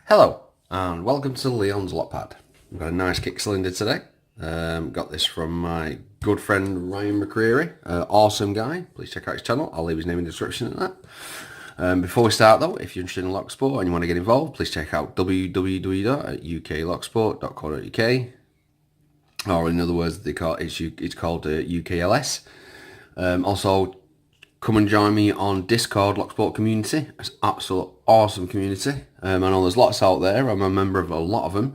Hello and welcome to Leon's Lock Pad. We've got a nice kick cylinder today. Got this from my good friend Ryan McCreary, awesome guy. Please check out his channel. I'll leave his name in the description of that. Before we start though, if you're interested in lock sport and you want to get involved, please check out www.uklocksport.co.uk, or in other words, it's called UKLS. Also, come and join me on Discord Locksport community. It's an absolute awesome community. I know there's lots out there. I'm a member of a lot of them.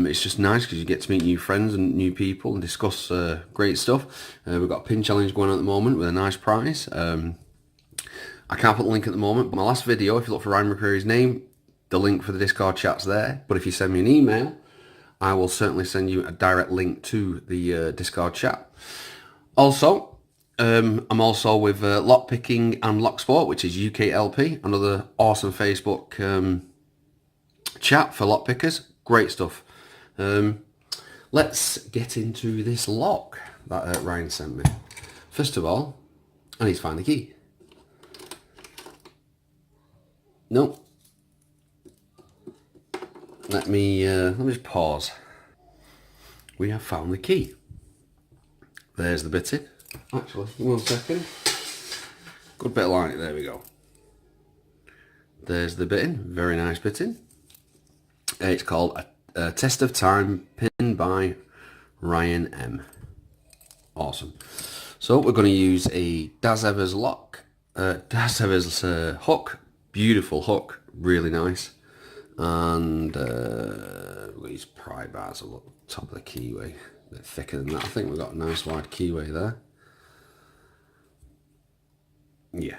It's just nice because you get to meet new friends and new people and discuss great stuff. We've got a pin challenge going on at the moment with a nice prize. I can't put the link at the moment, but my last video, if you look for Ryan McCreary's name, the link for the Discord chat's there. But if you send me an email, I will certainly send you a direct link to the Discord chat. Also, I'm also with Lockpicking and Locksport, which is UKLP, another awesome Facebook chat for lockpickers. Great stuff. Let's get into this lock that Ryan sent me. First of all, I need to find the key. No. Let me just pause. We have found the key. There's the bitting. Actually, 1 second. Good bit of light, there we go. There's the bitting, very nice bitting. It's called a Test of Time pin by Ryan M. Awesome. So we're going to use a Daz Evers lock, Daz Evers hook, beautiful hook, really nice. And these pry bars are at the top of the keyway, a bit thicker than that. I think we've got a nice wide keyway there. Yeah.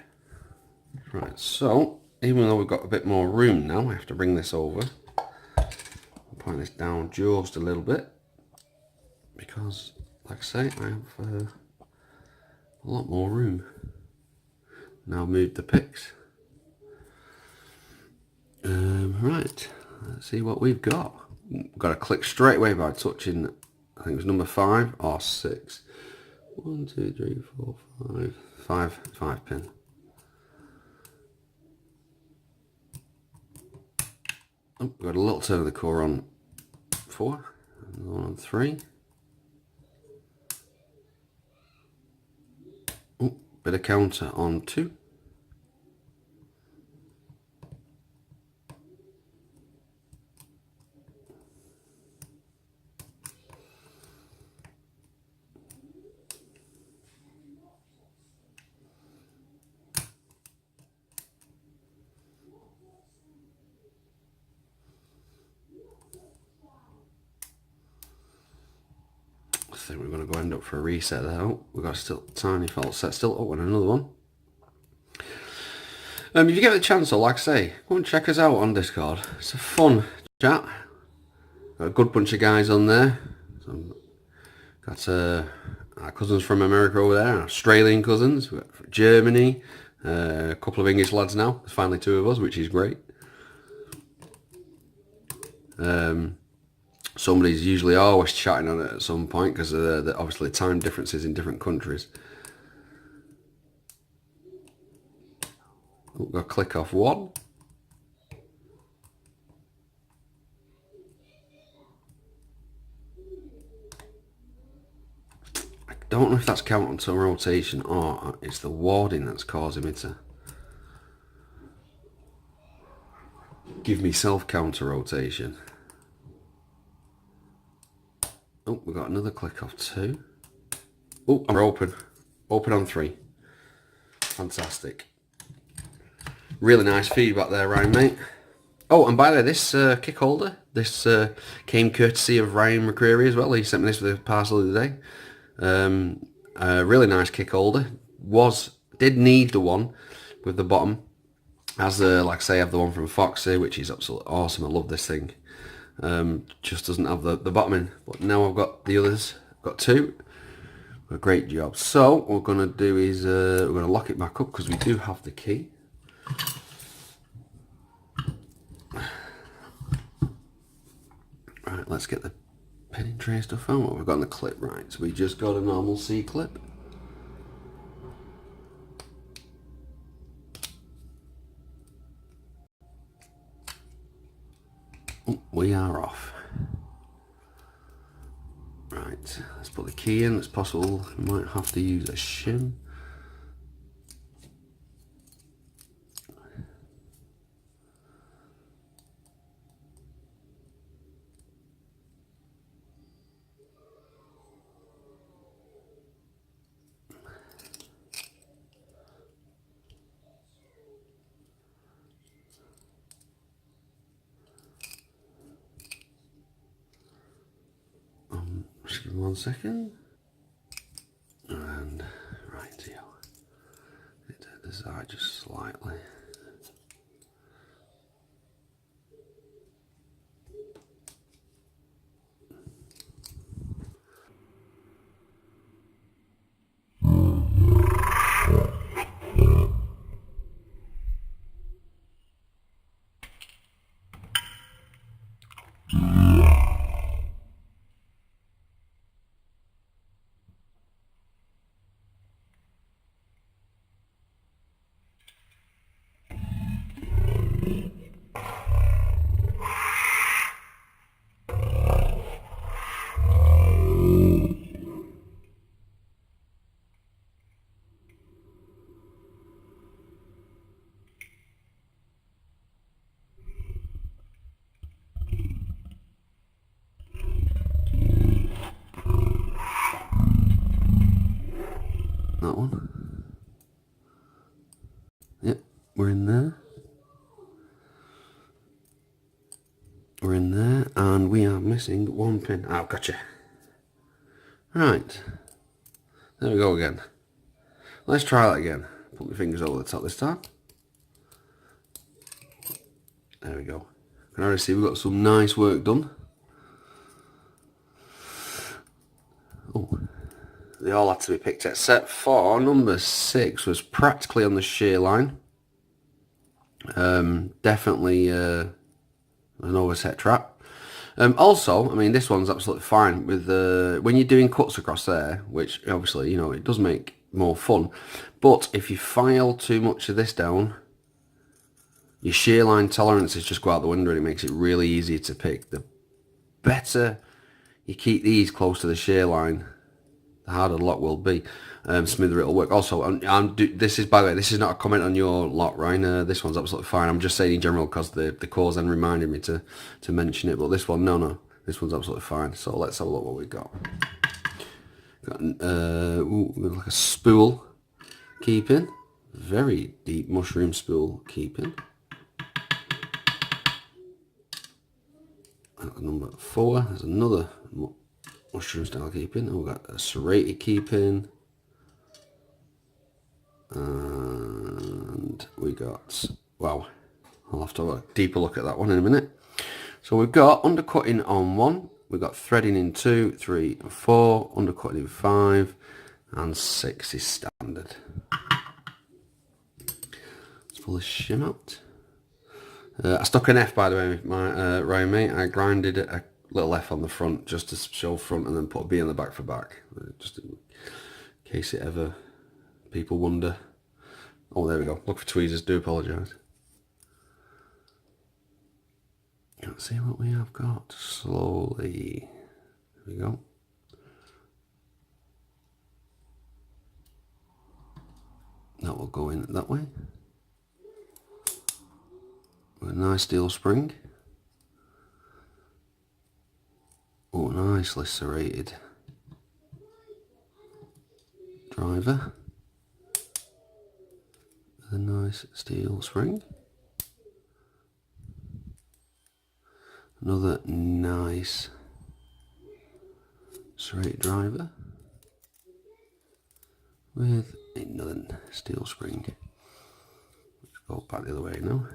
Right, so even though we've got a bit more room now, I have to bring this over. I'll point this down just a little bit because, like I say, I have a lot more room. Now I've moved the picks. Right, let's see what we've got. We've got to click straight away by touching, I think it was number 5 or 6. 1, 2, 3, 4, 5. 5 pin. Oh, we've got a little turn of the core on 4, another one on 3. Oh, bit of counter on 2. I think we're going to go end up for a reset there. Oh, we've got still tiny fault set still. Oh, and another one. If you get the chance, though, like I say, go and check us out on Discord. It's a fun chat. Got a good bunch of guys on there. Got our cousins from America over there, Australian cousins, we've got from Germany, a couple of English lads now. There's finally 2 of us, which is great. Somebody's usually always chatting on it at some point because of the obviously time differences in different countries. We've got to click off 1. I don't know if that's counting to rotation or it's the warding that's causing me to give me self-counter rotation. Oh, we've got another click off 2. Oh, we're open. Open on 3. Fantastic. Really nice feedback there, Ryan, mate. Oh, and by the way, this kick holder, this came courtesy of Ryan McCreary as well. He sent me this with a parcel the other day. A really nice kick holder. Did need the one with the bottom. As like I say, I have the one from Foxy, which is absolutely awesome. I love this thing. Just doesn't have the bottom in, but now I've got the others. I've got 2. A great job. So what we're going to do is we're going to lock it back up because we do have the key. Right, let's get the pinning tray stuff out. What we've got on the clip, right? So we just got a normal C clip. put the key in. It's possible we might have to use a shim. Just give me 1 second. And right here. The side just slightly. That one. Yep, we're in there. We're in there, and we are missing 1 pin. Oh, gotcha. Right. There we go again. Let's try that again. Put my fingers over the top this time. There we go. You can already see we've got some nice work done. Oh. They all had to be picked except for number 6 was practically on the shear line. Definitely an overset trap. Also, I mean, this one's absolutely fine with when you're doing cuts across there, which obviously, you know, it does make more fun. But if you file too much of this down, your shear line tolerances just go out the window, and it makes it really easy to pick. The better you keep these close to the shear line, the harder the lock will be. Smoother it'll work. Also, this is, by the way, this is not a comment on your lock, Ryan. This one's absolutely fine. I'm just saying in general because the cause then reminded me to mention it. But this one, no, this one's absolutely fine. So let's have a look what we've got. Got like a spool keeping, very deep mushroom spool keeping. Number 4, there's another mushroom style keeping. We've got a serrated keeping. And we got, wow, I'll have to have a deeper look at that one in a minute. So we've got undercutting on 1, we've got threading in 2, 3 and 4, undercutting in 5, and 6 is standard. Let's pull this shim out. I stuck an F, by the way, my Ryan mate. I grinded a little F on the front just to show front, and then put a B on the back for back, just in case it ever people wonder. Oh, there we go. Look for tweezers. Do apologise. Let's see what we have got. Slowly. There we go. That will go in that way. With a nice steel spring. Oh, nicely serrated driver. With a nice steel spring. Another nice serrated driver with another steel spring. Let's go back the other way now.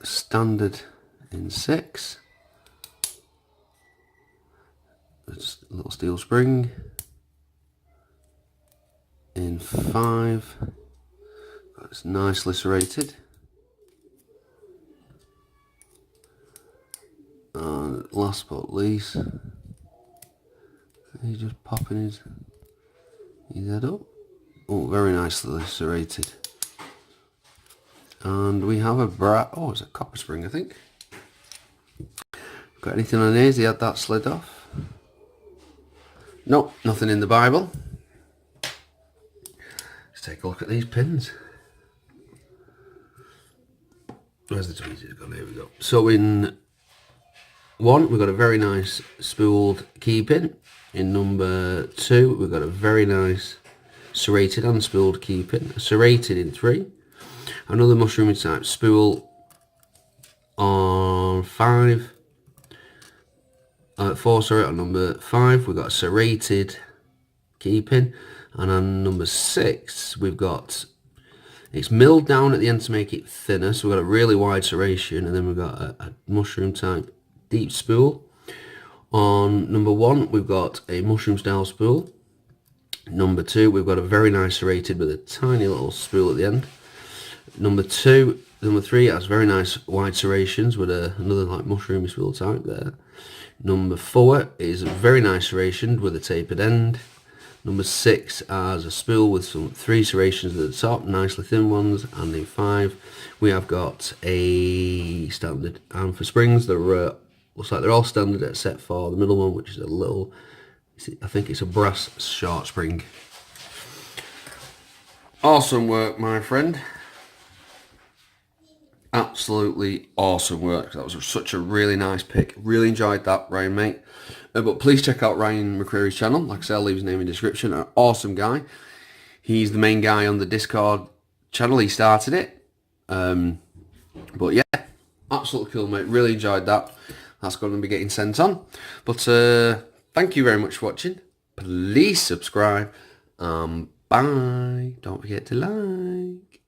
Standard in 6. It's a little steel spring. In 5. It's nicely serrated. And last but not least, he's just popping his head up. Oh, very nicely serrated. And we have a oh, it's a copper spring, I think. Got anything on his? He had that slid off. Nope, nothing in the Bible. Let's take a look at these pins. Where's the tweezers gone? Here we go. So in 1, we've got a very nice spooled key pin. In number 2, we've got a very nice serrated and spooled key pin. Serrated in 3. Another mushroom type spool on 5. 4, sorry, on number 5, we've got a serrated key pin. And on number 6, we've got, it's milled down at the end to make it thinner. So we've got a really wide serration. And then we've got a mushroom type deep spool. On number 1, we've got a mushroom style spool. Number 2, we've got a very nice serrated with a tiny little spool at the end. Number 3 has very nice wide serrations with another like mushroom spool type there. Number 4 is a very nice serration with a tapered end. Number 6 has a spool with some 3 serrations at the top, nicely thin ones. And in 5, we have got a standard. And for springs, they're looks like they're all standard except for the middle one, which is a little, I think it's a brass short spring. Awesome work, my friend. Absolutely awesome work. That was such a really nice pick. Really enjoyed that, Ryan, mate. But please check out Ryan McCreary's channel. Like I said, I'll leave his name in the description. An awesome guy. He's the main guy on the Discord channel. He started it. But yeah, absolutely cool, mate. Really enjoyed that. That's going to be getting sent on. But thank you very much for watching. Please subscribe. Bye. Don't forget to like.